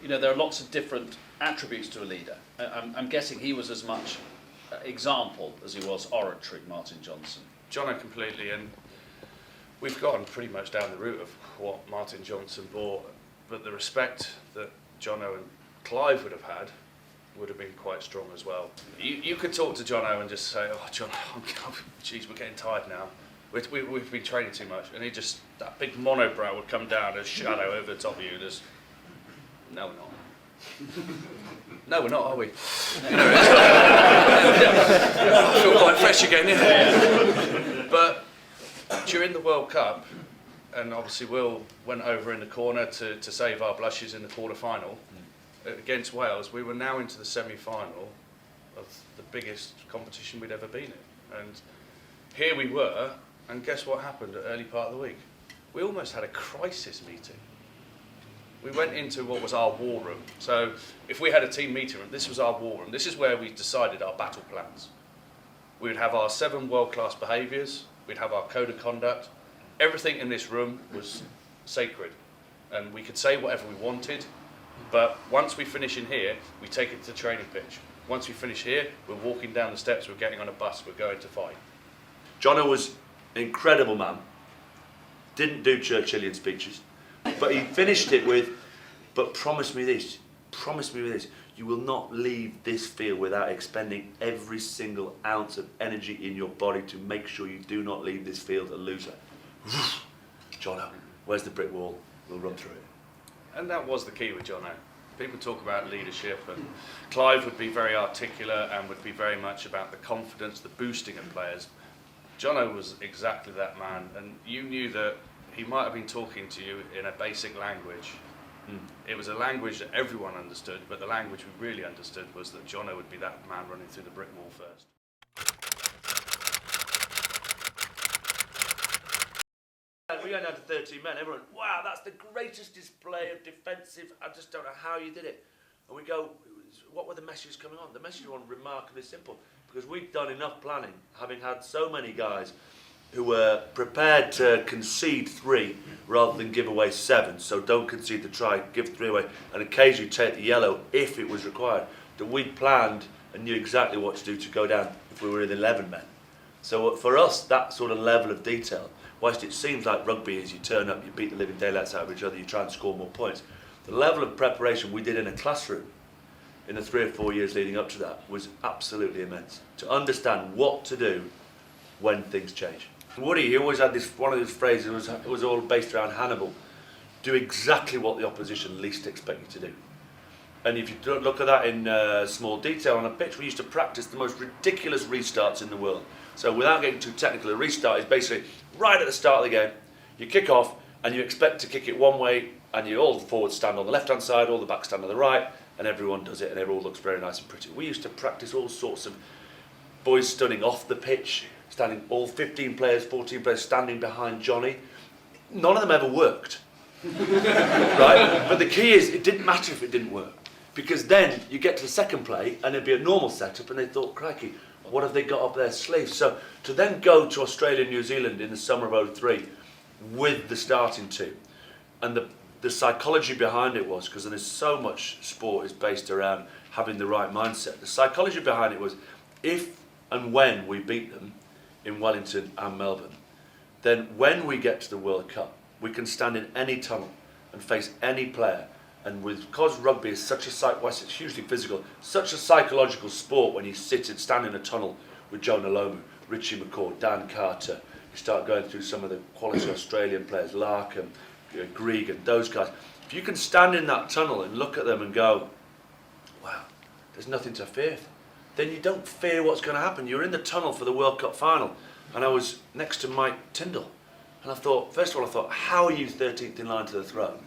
you know, there are lots of different attributes to a leader. I'm guessing he was as much example as he was oratory, Martin Johnson. Jono completely, and we've gone pretty much down the route of what Martin Johnson brought, but the respect that Jono and Clive would have had would have been quite strong as well. You could talk to Jono and just say, oh John, geez, we're getting tired now. We've been training too much, and that big monobrow would come down as shadow over the top of you. There's, no, we're not. No, we're not, are we? You know, I feel quite fresh again. Yeah. But during the World Cup, and obviously Will went over in the corner to save our blushes in the quarter-final against Wales. We were now into the semi-final of the biggest competition we'd ever been in, and here we were. And guess what happened at the early part of the week? We almost had a crisis meeting. We went into what was our war room. So if we had a team meeting room, this was our war room. This is where we decided our battle plans. We would have our 7 world-class behaviours. We'd have our code of conduct. Everything in this room was sacred. And we could say whatever we wanted. But once we finish in here, we take it to the training pitch. Once we finish here, we're walking down the steps, we're getting on a bus, we're going to fight. Jono was an incredible man. Didn't do Churchillian speeches. But he finished it with, but promise me this, you will not leave this field without expending every single ounce of energy in your body to make sure you do not leave this field a loser. Jono, where's the brick wall? We'll run through it. And that was the key with Jono. People talk about leadership, and Clive would be very articulate and would be very much about the confidence, the boosting of players. Jono was exactly that man, and you knew that he might have been talking to you in a basic language. It was a language that everyone understood, but the language we really understood was that Jono would be that man running through the brick wall first. We went down to 13 men, everyone, wow, that's the greatest display of defensive, I just don't know how you did it. And we go, what were the messages coming on? The messages were remarkably simple, because we'd done enough planning, having had so many guys who were prepared to concede 3 rather than give away 7. So don't concede the try, give 3 away, and occasionally take the yellow if it was required. That we'd planned and knew exactly what to do to go down if we were in 11 men. So for us, that sort of level of detail, whilst it seems like rugby is you turn up, you beat the living daylights out of each other, you try and score more points, the level of preparation we did in a classroom in the 3 or 4 years leading up to that was absolutely immense. To understand what to do when things change. Woody, he always had this, one of his phrases, it was all based around Hannibal. Do exactly what the opposition least expect you to do. And if you look at that in small detail on a pitch, we used to practice the most ridiculous restarts in the world. So without getting too technical, a restart is basically right at the start of the game, you kick off and you expect to kick it one way, and you all the forwards stand on the left hand side, all the backs stand on the right, and everyone does it and it all looks very nice and pretty. We used to practice all sorts of boys stunning off the pitch, standing all 15 players, 14 players standing behind Johnny. None of them ever worked, right? But the key is it didn't matter if it didn't work, because then you get to the second play and it'd be a normal setup and they thought, crikey, what have they got up their sleeves? So to then go to Australia and New Zealand in the summer of '03 with the starting team, and the psychology behind it was, because there's so much sport is based around having the right mindset. The psychology behind it was, if and when we beat them in Wellington and Melbourne, then when we get to the World Cup, we can stand in any tunnel and face any player. And because rugby is such a it's hugely physical, such a psychological sport, when you stand in a tunnel with Jonah Lomu, Richie McCaw, Dan Carter, you start going through some of the quality Australian players, Larkham, Grieg, and those guys. If you can stand in that tunnel and look at them and go, wow, there's nothing to fear, then you don't fear what's going to happen. You're in the tunnel for the World Cup final, and I was next to Mike Tyndall. And I thought, first of all, how are you 13th in line to the throne?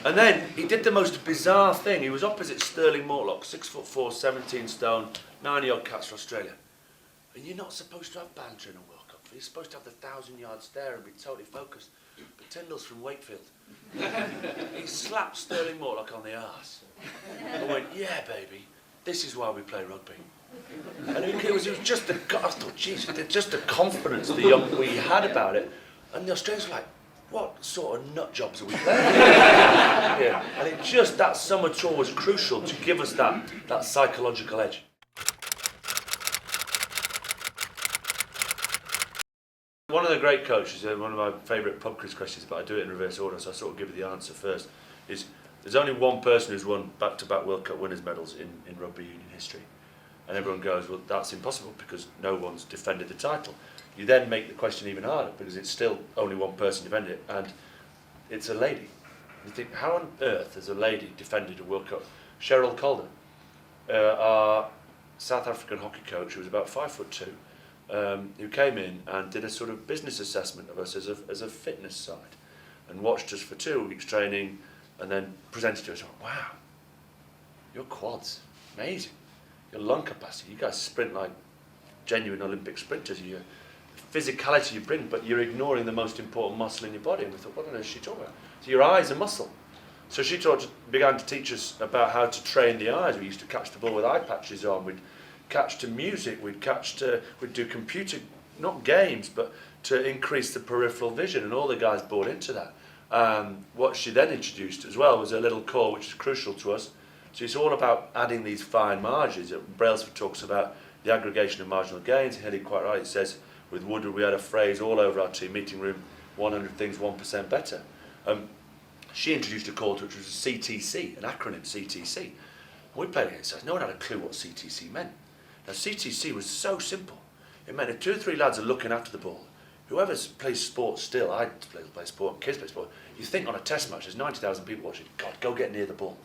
And then he did the most bizarre thing. He was opposite Sterling Mortlock, 6'4", 17 stone, 90-odd caps for Australia. And you're not supposed to have banter in a World Cup. You're supposed to have the 1,000-yard stare and be totally focused. But Tyndall's from Wakefield. He slapped Sterling Mortlock on the arse. And went, yeah, baby, this is why we play rugby. And it was just the, I thought, geez, just the confidence we had about it. And the Australians were like, what sort of nut jobs are we playing? Yeah. And it just, that summer tour was crucial to give us that psychological edge. One of the great coaches, one of my favourite pub quiz questions, but I do it in reverse order, so I sort of give you the answer first, is there's only one person who's won back-to-back World Cup winners' medals in rugby union history. And everyone goes, well, that's impossible because no one's defended the title. You then make the question even harder because it's still only one person defended it, and it's a lady. You think, how on earth has a lady defended a World Cup? Cheryl Calder, our South African hockey coach, who was about 5'2", who came in and did a sort of business assessment of us as a fitness side, and watched us for 2 weeks training, and then presented to us. Wow, your quads, amazing. Your lung capacity, you guys sprint like genuine Olympic sprinters. Your physicality you bring, but you're ignoring the most important muscle in your body. And we thought, what on earth is she talking about? So your eyes are muscle. So she began to teach us about how to train the eyes. We used to catch the ball with eye patches on. We'd catch to music. We'd do computer, not games, but to increase the peripheral vision. And all the guys bought into that. What she then introduced as well was a little core, which is crucial to us. So it's all about adding these fine margins. Brailsford talks about the aggregation of marginal gains. He had it quite right. He says, with Woodward, we had a phrase all over our team meeting room, 100 things 1% better. She introduced a call to it, which was a CTC, an acronym, CTC. And we played against us. No one had a clue what CTC meant. Now, CTC was so simple. It meant if 2 or 3 lads are looking after the ball, whoever plays sport still, I play sport, kids play sport, you think on a test match, there's 90,000 people watching, God, go get near the ball.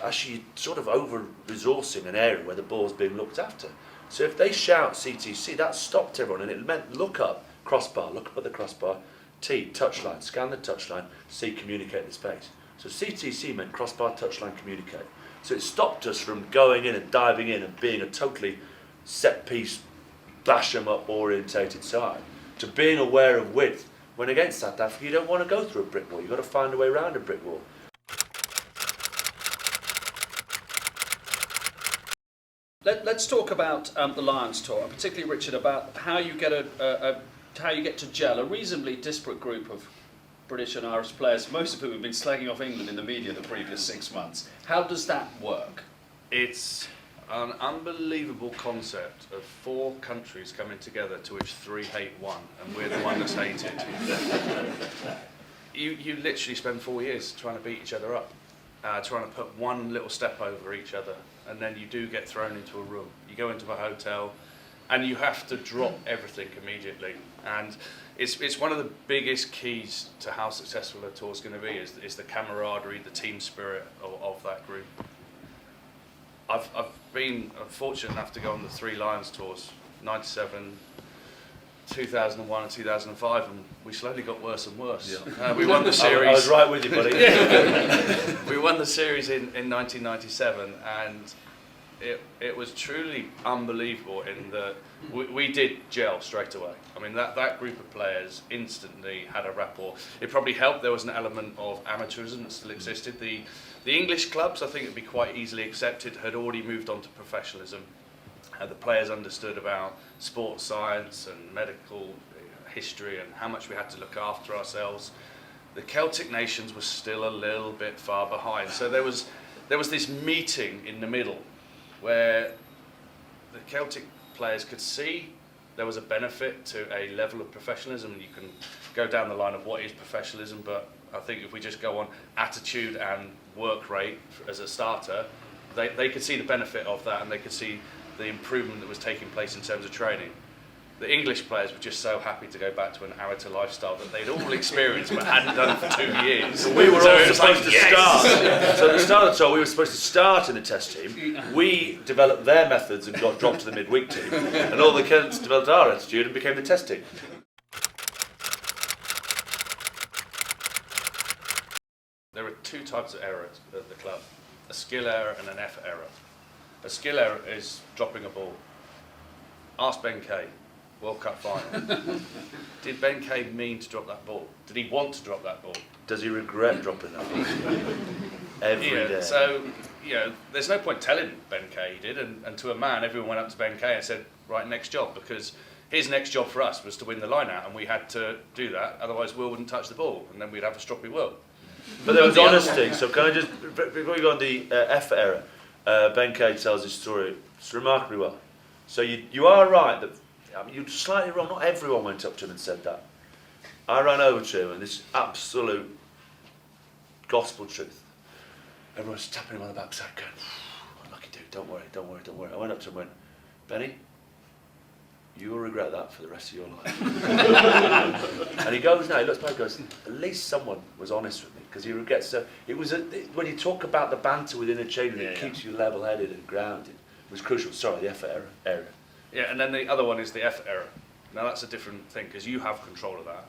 Actually, sort of over-resourcing an area where the ball's being looked after. So if they shout CTC, that stopped everyone, and it meant look up, crossbar, look up at the crossbar, T, touchline, scan the touchline, C, communicate the space. So CTC meant crossbar, touchline, communicate. So it stopped us from going in and diving in and being a totally set-piece, bash-em-up orientated side, to being aware of width. When against South Africa, you don't want to go through a brick wall, you've got to find a way around a brick wall. Let's talk about the Lions tour, particularly Richard, about how you get how you get to gel a reasonably disparate group of British and Irish players, most of whom have been slagging off England in the media the previous 6 months. How does that work? It's an unbelievable concept of 4 countries coming together to which 3 hate one, and we're the one that's hated. You literally spend 4 years trying to beat each other up, trying to put one little step over each other, and then you do get thrown into a room. You go into a hotel, and you have to drop everything immediately. And it's one of the biggest keys to how successful a tour is going to be is the camaraderie, the team spirit of that group. I've been fortunate enough to go on the 3 Lions tours, 97, 2001 and 2005, and we slowly got worse and worse. Yeah. We won the series. I was right with you, buddy. We won the series in 1997, and it was truly unbelievable in that we did gel straight away. I mean, that group of players instantly had a rapport. It probably helped there was an element of amateurism that still existed. The English clubs, I think it'd be quite easily accepted, had already moved on to professionalism. The players understood about sports science and medical history and how much we had to look after ourselves. The Celtic nations were still a little bit far behind. So there was this meeting in the middle where the Celtic players could see there was a benefit to a level of professionalism. You can go down the line of what is professionalism, but I think if we just go on attitude and work rate as a starter, they could see the benefit of that, and they could see the improvement that was taking place in terms of training. The English players were just so happy to go back to an amateur lifestyle that they'd all experienced but hadn't done for 2 years. We were all supposed to start. So at the start of the tour, we were supposed to start in the test team. We developed their methods and got dropped to the midweek team. And all the Celts developed our attitude and became the test team. There are 2 types of errors at the club: a skill error and an effort error. A skill error is dropping a ball. Ask Ben Kay, World Cup final. Did Ben Kay mean to drop that ball? Did he want to drop that ball? Does he regret dropping that ball? Every day. So, there's no point telling Ben Kay he did, and to a man, everyone went up to Ben Kay and said, right, next job, because his next job for us was to win the line out, and we had to do that, otherwise Will wouldn't touch the ball, and then we'd have a stroppy Will. But there was honesty. So can I just, before you go on the effort era, Ben Kay tells his story remarkably well. So you are right that, I mean, you're slightly wrong. Not everyone went up to him and said that. I ran over to him, and this absolute gospel truth. Everyone's tapping him on the backside, going, "Lucky dude, don't worry, don't worry, don't worry." I went up to him and went, "Benny, you will regret that for the rest of your life." And he goes, no, he looks back and goes, at least someone was honest with me, because he regrets. So it was when you talk about the banter within a chain, it keeps you level-headed and grounded. It was crucial. Sorry, the effort error. Yeah, and then the other one is the effort error. Now that's a different thing, because you have control of that.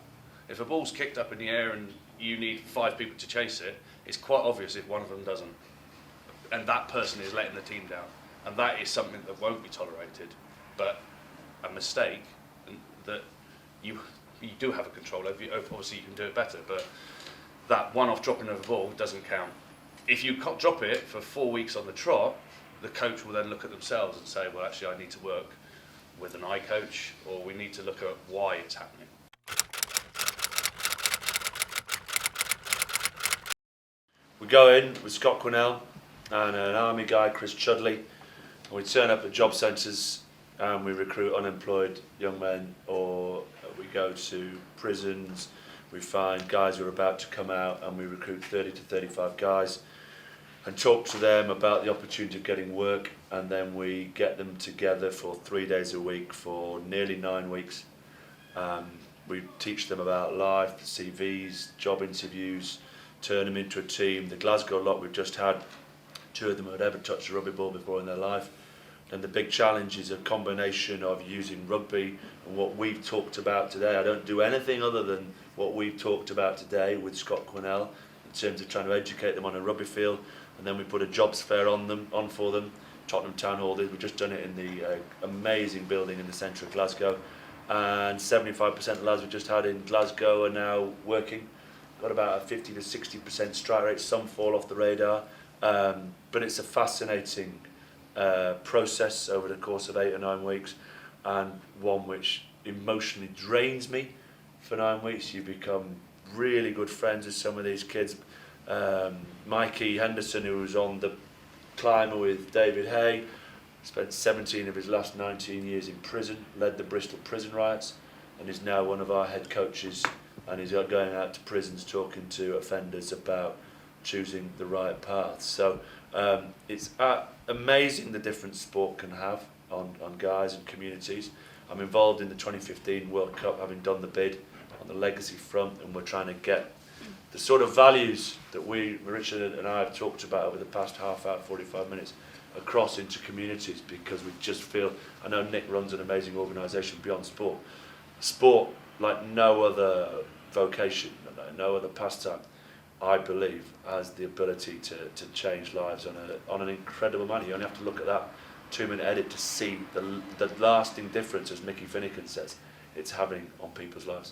If a ball's kicked up in the air and you need 5 people to chase it, it's quite obvious if one of them doesn't. And that person is letting the team down. And that is something that won't be tolerated. But a mistake that you do have a control over, obviously you can do it better, but that one-off dropping of a ball doesn't count. If you drop it for 4 weeks on the trot, the coach will then look at themselves and say, well, actually I need to work with an eye coach, or we need to look at why it's happening. We go in with Scott Quinnell and an army guy, Chris Chudley, and we turn up at job centres and we recruit unemployed young men, or we go to prisons, we find guys who are about to come out, and we recruit 30 to 35 guys and talk to them about the opportunity of getting work, and then we get them together for 3 days a week for nearly 9 weeks. We teach them about life, the CVs, job interviews, turn them into a team. The Glasgow lot we've just had, 2 of them had ever touched a rugby ball before in their life. And the big challenge is a combination of using rugby and what we've talked about today. I don't do anything other than what we've talked about today with Scott Quinnell in terms of trying to educate them on a rugby field. And then we put a jobs fair on for them. Tottenham Town Hall did. We've just done it in the amazing building in the centre of Glasgow. And 75% of the lads we just had in Glasgow are now working. Got about a 50 to 60% strike rate. Some fall off the radar. But it's a fascinating process over the course of 8 or 9 weeks, and one which emotionally drains me for 9 weeks. You become really good friends with some of these kids. Mikey Henderson, who was on the climber with David Hay, spent 17 of his last 19 years in prison, led the Bristol prison riots, and is now one of our head coaches, and he's going out to prisons talking to offenders about choosing the right path. So it's amazing the difference sport can have on guys and communities. I'm involved in the 2015 World Cup, having done the bid on the legacy front, and we're trying to get the sort of values that Richard and I have talked about over the past half hour, 45 minutes, across into communities, because we just feel, I know Nick runs an amazing organisation beyond sport. Sport, like no other vocation, no other pastime, I believe, has the ability to change lives on an incredible manner. You only have to look at that 2-minute edit to see the lasting difference, as Mickey Finnegan says, it's having on people's lives.